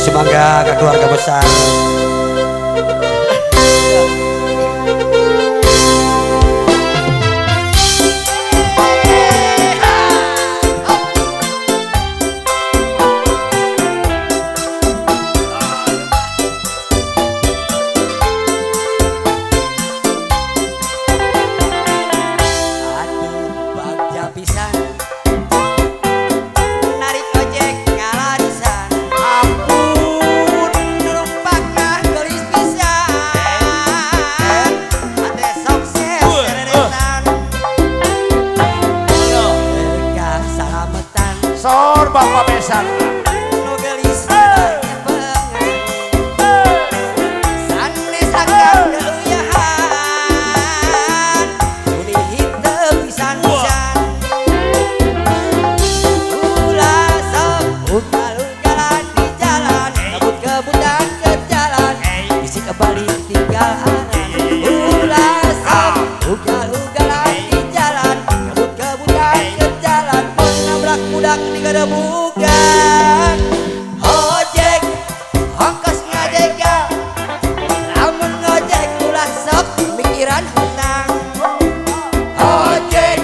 Semoga ke keluarga besar. Sor bapak besan bukan ojek ongkos ngajega lamun ngojek ulah sok mikiran hutang ojek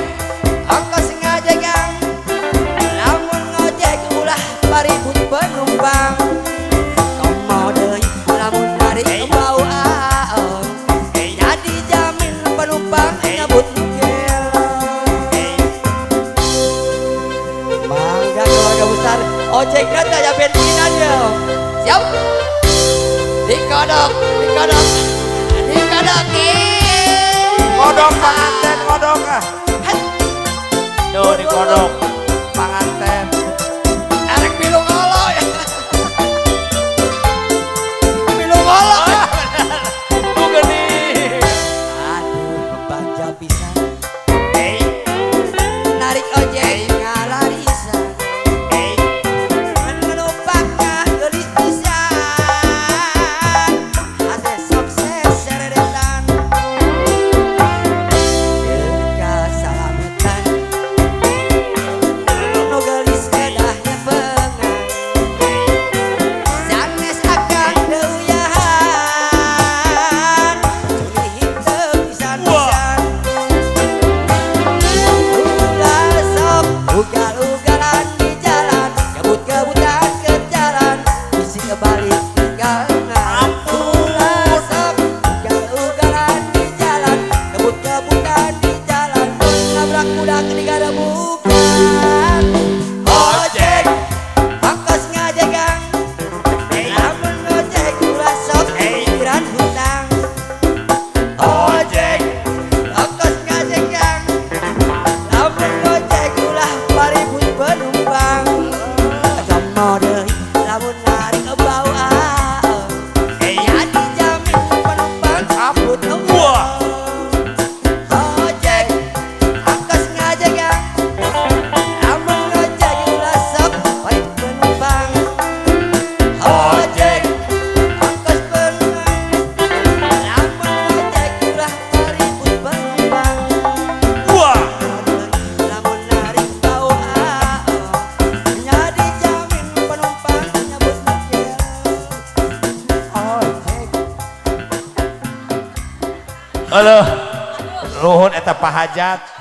ongkos ngajega lamun ngojek ulah paribut penumpang komo deui lamun dari bau aon jadi jamin penumpang nyebut ojek kata ya bensinan ya siap dikodok kodok panganten kodok tuh dikodok panganten erek pilu ngolo ya pilu ngolo bukan nih aduh baca pisan narik ojek ngalarisan Halo, nuhun eta Pak Hajat.